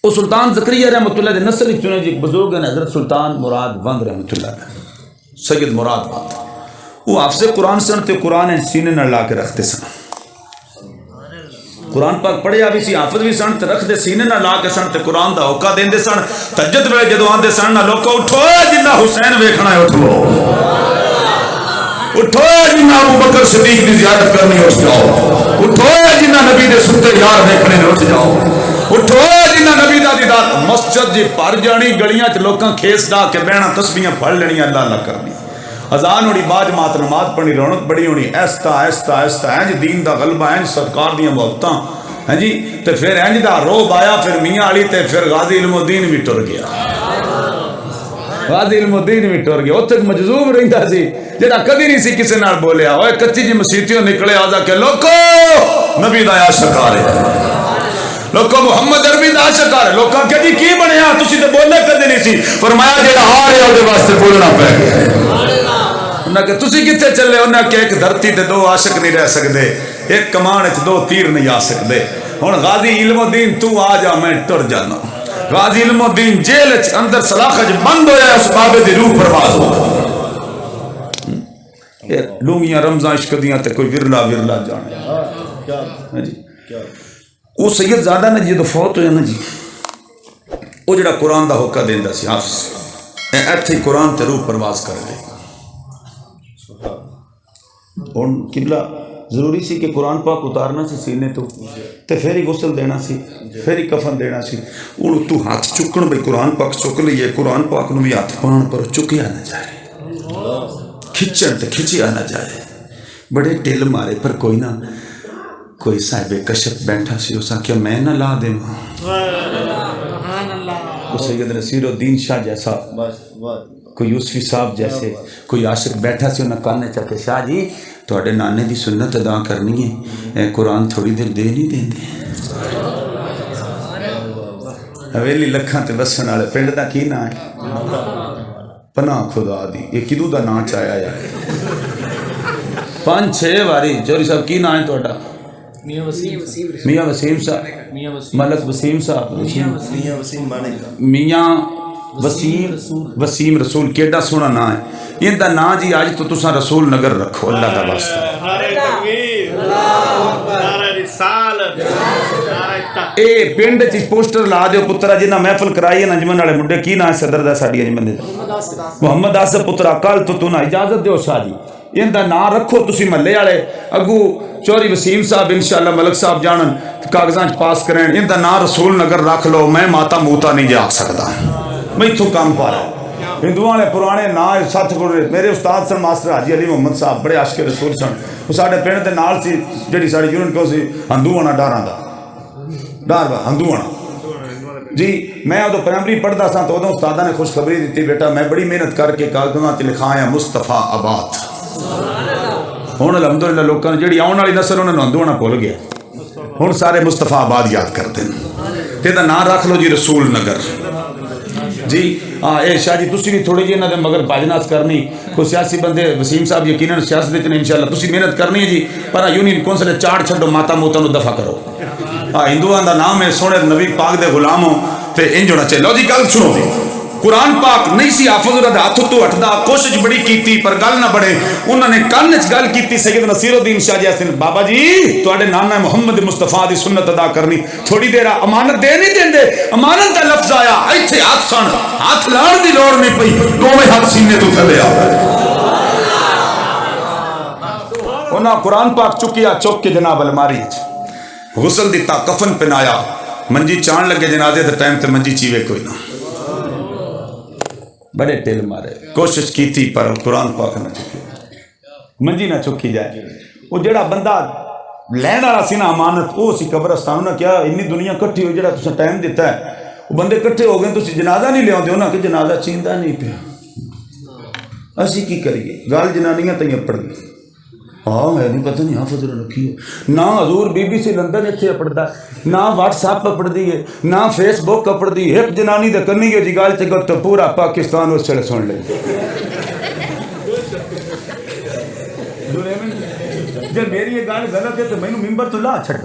وہ سلطان زکریا رحمۃ اللہ دے نسل چنے جی بزرگ ہیں حضرت سلطان مراد وند رحمۃ اللہ علیہ، سید مراد وند، وہ حافظ قرآن سن تے قرآن سینے نہ لا کے رکھتے سن، قرآن پاک پڑھیا بھی سی، حافظ بھی سن تے رکھتے سینے نہ لا کے سن تے قرآن دا ہوکا دیندے سن۔ تہجد ویلے جدوں آندے سن نہ لوکو اٹھو جنہ حسین ویکھنا ہے اٹھو، اٹھو جنہ ابو بکر صدیق دی زیارت کرنی اٹھ جاؤ، اٹھو جنہ نبی دے ستے یار دیکھنے اٹھ جاؤ، اٹھو جنہ نبی دا دیدار۔ مسجد جی بھر جانی، گلیاں چ لوکاں کھیس ڈا کے بہنا، تسبیحاں پڑھ لینی، اللہ اللہ کرنی، اذان ہونی، باج مات نماز پڑھنی، رونق بڑی ہونی، ایستا ایستا ایستا اینج دین دا غلبہ، اینج سرکار دیاں محبتاں، ہاں جی، تے پھر اینج دا روب آیا، پھر میاں علی تے پھر غازی علم الدین بھی ٹر گیا، غازی علم الدین بھی ٹر گیا، اتنے مجذوب رہندا سی جڑا کدی نہیں سی کسے نال بولیا، اوے کچی جی مسیتیوں نکلے آجا کہ لوکو نبی دا عاشق آ رہے ہیں، لوکو محمد عربی دا عاشق آ رہے، لوکاں کہ جی کی بنیا تسی تے بولے کدی نہیں سی، فرمایا جڑا آ رہے اودے واسطے بولنا پے گیا ہے۔ انہاں کہ تسی کتے چلے، انہاں کہ ایک دھرتی تے دو عاشق نہیں رہ سکدے، ایک کمان وچ دو تیر نہیں آ سکدے، ہن غازی علم الدین تو آ جا میں ٹر جانا، غازی علم الدین جیل وچ اندر سلاخ وچ بند ہویا، اس بابے دی روح پرواز ہو لومیاں رمضان عشق دیاں تے کوئی ورلا ورلا جانے جی۔ وہ سید زادہ نے جدو فوت ہویا نا جی، وہ جڑا قرآن دا ہوکا دیندا سی حافظ، ایتھے قرآن تے روح پرواز کر گئی۔ اور قبلہ ضروری سی کہ قرآن پاک اتارنا سی سینے تو تے پھر ہی غسل دینا سی، پھر ہی کفن دینا سی، ان تو ہاتھ چکن بھئی قرآن پاک چک لئیے، قرآن پاک نو بھی ہاتھ پان پر چکیا نہ جائے، کھچن تے کھچیا نہ جائے، بڑے ٹیل مارے پر کوئی نہ، کوئی صاحب کشف بیٹھا سی، اسا کیا میں نہ لا دے ماں، کوئی سید نصیر الدین شاہ جیسا، کوئی یوسفی صاحب جیسے، کوئی عاشق بیٹھا سی، انہاں کہنے چاہتے شاہ جی تھوڑے نانے دی سنت ادا کرنی ہے، اے قرآن تھوڑی دیر دے نہیں دیں دے، حویلی لکھاں تے بسن والے پنڈ دا کی نا ہے، پناہ خدا دی، یہ کدو دا نا چایا ہے 5-6 واری جوری صاحب کی نا ہے توڑا؟ میاں وسیم صاحب، ملک وسیم صاحب، میاں وسیم رسول، کیڑا سونا نا ہے، ان دا نا جی آج تو تساں رسول نگر رکھو، اللہ دا واسطہ، اے پنڈ چی پوسٹر لا دیو پترا جنہ محفل کرائی ہے انجمن والے منڈے کی نا ہے صدر دا ساڑی انجمن دے محمد آصف پترا، کل تو نا اجازت دیو شاہ جی ان دا نا رکھو تسی محلے والے، اگو چوری وسیم صاحب انشاءاللہ ملک صاحب جانن کاغذاں پاس کریں، ان دا نا رسول نگر رکھ لو، میں ماتا موتا نہیں جا سکتا، میں تو کام پا رہا ہوں۔ ہندوؤں نے پرانے نا ساتھ گزرے، میرے استاد سن ماسٹر حاجی علی محمد صاحب بڑے عاشق رسول سن، وہ ساڈے پنڈ دے نال سی جڑی ساڈی یونٹ کو سی ہندوؤں ڈاراں دا ڈار ہندوؤں جی، میں ادو پرائمری پڑھتا سا تو ادو استادہ نے خوشخبری دیتی بیٹا میں بڑی محنت کر کے کاغذاں تے لکھایا مصطفیٰ آباد، ہوں الحمدللہ لوگوں نے جڑی آن والی نسل انہوں نے ہندوؤں بھول گیا، ہوں سارے مصطفیٰ آباد یاد کرتے ہیں، تے دا نام رکھ لو جی رسول نگر جی۔ اے شاہ جی تسی بھی تھوڑی جی انہاں دے مگر باجناس کرنی، کوئی سیاسی بندے وسیم صاحب یقیناً سیاست وچ نے انشاءاللہ تسی محنت کرنی ہے جی، پر یونین کونسل چاڑ چھڈو ماتا موتا نو دفع کرو، ہندوؤں دا نام ہے سونے نبی پاک دے غلاموں تے انج ہونا چاہیے۔ لو جی گل سنو جی، قرآن پاک نہیں سی حافظ دا ہاتھ تو ہٹدا، کوشش بڑی کیتی پر گل نہ بڑے، انہوں نے کان وچ گل کیتی سید نصیر الدین شاہ جیسے بابا جی تواڈے نانا محمد مصطفیٰ دی سنت ادا کرنی، تھوڑی دیر امانت دے نہیں دیندے، امانت دا لفظ آیا ایتھے ہاتھ سن، ہاتھ لاؤن دی لوڑ نہیں پئی، دوویں ہاتھ سینے تو تھلے آ گئے، انہاں قرآن پاک چکیا چک کے جناب الماری غسل دیتا، کفن پہنایا، منجی چان لگے جنازے دے ٹائم تے منجی چیوے کوئی نہ، بڑے ٹیل مارے، کوشش کی تھی پر قرآن پاک نہ چکی، منجی نہ چکی جائے، وہ جڑا بندہ لین والا سی نا امانت، وہ سی قبرستان نہ کیا انی دنیا کٹھی ہوئی جڑا تساں ٹائم دیتا ہے، وہ بندے کٹھے ہو گئے تسی جنازہ نہیں لیاؤندے ہو نا کہ جنازہ چیندا نہیں پیا، اسی کی کریے، گال جنانیاں تیاں پڑ گئی، ہاں ہے نہیں پتہ نہیں حافظ رکھی ہو، نہ حضور بی بی سی لندن اتنے پڑھتا ہے، نہ واٹس ایپ پہ پڑھ دی ہے، نہ فیس بک پہ پڑھ دی، ایک جنانی دے کرنی ہے جی گال چگل تو پورا پاکستان اس چلے سن لے، میری یہ گال غلط ہے تو میں نے ممبر تو لا چھڑ،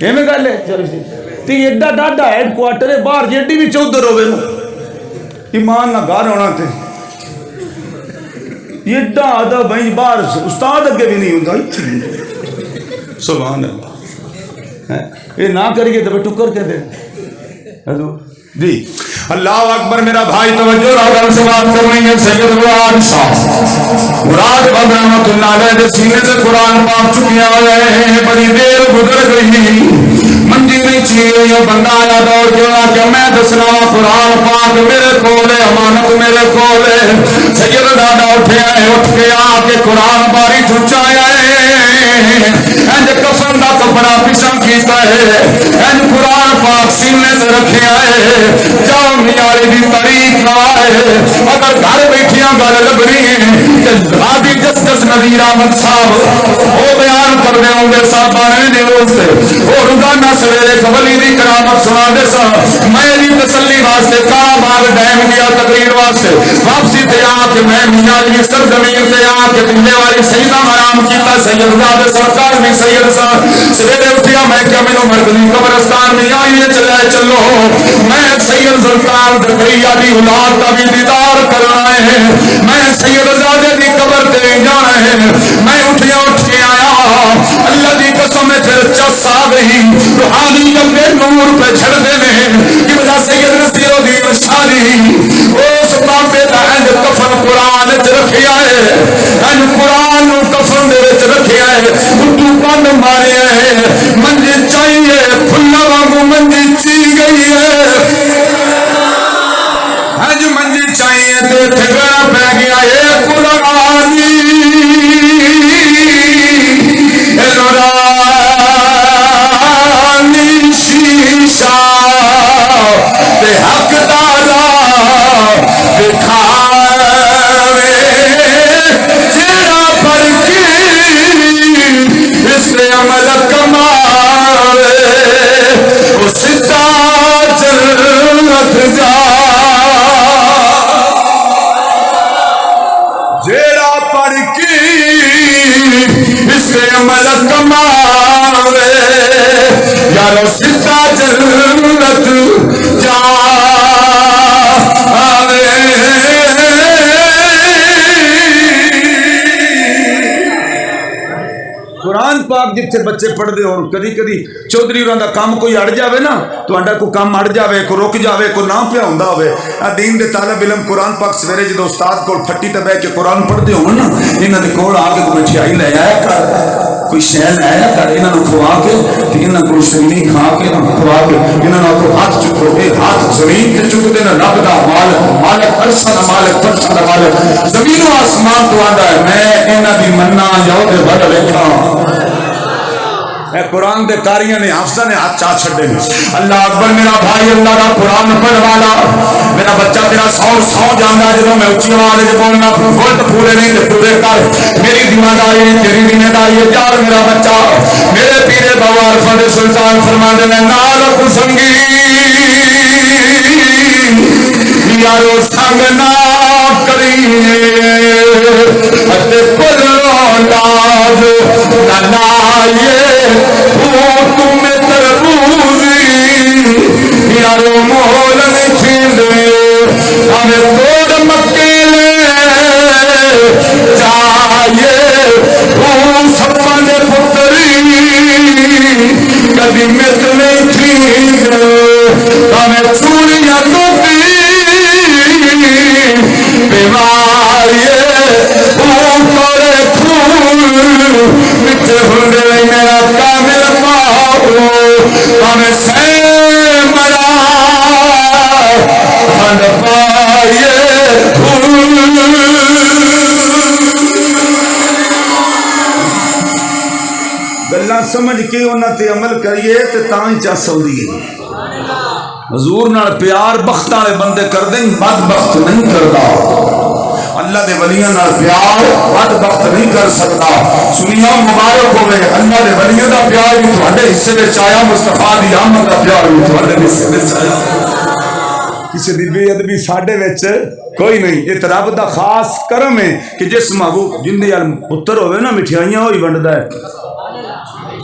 یہ میں گل ہے چلو جی تے ایڈا ڈاڈا ہیڈ کوارٹر ہے باہر جیڈی بھی چودھر ہوئے نا ایمان نہ گھر ہونا تے ایڈا آدھا بھائی باہر استاد اگے بھی نہیں ہوتا سبحان اللہ یہ نہ کریے تو ٹکر کے دے جی اللہ اکبر میرا بھائی توجہ راغب سے بات کرنی ہے سید قرآن صاحب مراد بن رحمت اللہ علیہ کے سینے سے قرآن پاک چکے آئے ہیں بڑی دیر گزر گئی منجی نہیں چیئے یہ بندہ آیا دوڑ کے کہ میں دسنا قرآن پاک میرے کولے امانت میرے کولے سید دادا اٹھے آئے اٹھ کے آ کے قرآن باری چچا آئے اینج کفن دا کپڑا پسم کیتا ہے اینج قرآن پاک سینے سے رکھے آئے جاؤ نیاری دی تاریخ آئے اگر گھر بیٹھیاں گل لبنی ہے حاجی جسٹس نذیر احمد صاحب وہ بیان کر دے ہوں گے صاحبانے نے روز وہ روزانہ سویرے قبلی دی کرامت سنا دے سا میں دی تسلی واسطے کارا باغ ڈیم گیا تقریر واسطے واپسی تے آ کے میں میاں کی سرزمین تے آ کے پنڈے والی سیدہ مرام کیتا سید زادہ سرکار بھی سید صاحب سویرے اٹھیا میں کیا مینوں مرکزی قبرستان میں آئیے چلے چلو میں سید سرکار زکریا دی اولاد کا بھی دیدار کرنا ہے میں سید زادہ دی قبر تے جانا ہے میں اٹھیا اٹھ کے آیا اللہ دی قسم میں پھر چس آ گئی روحانی اپنے نور پہ چھڑ دینے کہ وجہ سید نصیر الدین شاہی اس بابے دا اینج کفن قرآن وچ رکھیا ہے اینج قرآن نو کفن دے وچ رکھیا ہے اٹھو کن ماریا ہے منجی چاہیے پھلا وانگو منجی چی گئی ہے اینج منجی چاہیے تے ٹھگڑا پہ گیا اے قرآنی نورانی شیشہ تے حق دارا دکھاوے جیڑا پر کی اس نے عمل کماوے وہ ستا جنت جا جیڑا پر کی اس نے عمل کماوے یارو ستا جنت جا قرآن پاک جتنے بچے پڑھ دے اور کدی کدی چودھری ہوراں دا کام کوئی اڑ جاوے نا تو آڈا کو کام اڑ جاوے کو رک جاوے کو نہ پیا ہوندا ہوئے دین دے طالب علم قرآن پاک سویرے جدو استاد کول پھٹی تے بیٹھ کے قرآن پڑھ دے ہون نا انہاں دے کول آ کے کوئی مٹھائی لے آیا کر کوئی شے لے آیا کر انہاں نوں کھوا کے تے انہاں کول سنی کھا کے کھوا کے انہاں نوں کو ہاتھ چکو اے ہاتھ زمین تے چک دے نا رب دا مالک مالک عرش دا مالک فرش دا مالک زمین و آسمان تو آندا ہے میں انہاں دی مننا یو دے بڑ ویکھاں اے قرآن دے کاریاں نے حافظہ نے ہاتھ چاہ چھڑے اللہ اکبر میرا بھائی اللہ کا قرآن پڑھ والا میرا بچہ تیرا سو جانا جب میں اچھی آواز سے بولنا بولت پورے نہیں تے پورے کر میری ذمہ داری ہے تیری ذمہ داری ہے یار میرا بچہ میرے پیرے بابا عرفت سلطان فرماندے نے نال کو سنگی یارو سنگ نہ کریے اتے پر لاز نہ لائے تمہیں تربوزی یارو مول نہیں چھیندے ہمیں توڑ مکیلے چاہیے سپن پتری کبھی مت نہیں چھیندے ہمیں چوڑیاں ٹوٹی بیماریے اوپر پھول مٹھے ہونڈے میرا کامل پاؤ ہمیں سے مرا ہن پائیے پھول گلاں سمجھ کے انہاں تے عمل کریے تے تاں ہی چا سودی ہے حضور نال پیار بخت والے بندے کر دیں بد بخت نہیں کرتا اللہ دے ولیاں نال پیار بد بخت نہیں کر سکتا سنیا مبارک ہوئے اللہ دے ولیاں دا پیار بھی تھوڑے حصے میں آیا مصطفیٰ دی آمد دا پیار بھی تھوڑے حصے میں آیا کسی دی بے ادبی ساڈے وچ کوئی نہیں یہ رب دا خاص کرم ہے کہ جس محبوب جن دے پتر ہوئے نا مٹھائیاں ہوئی ونڈدا ہے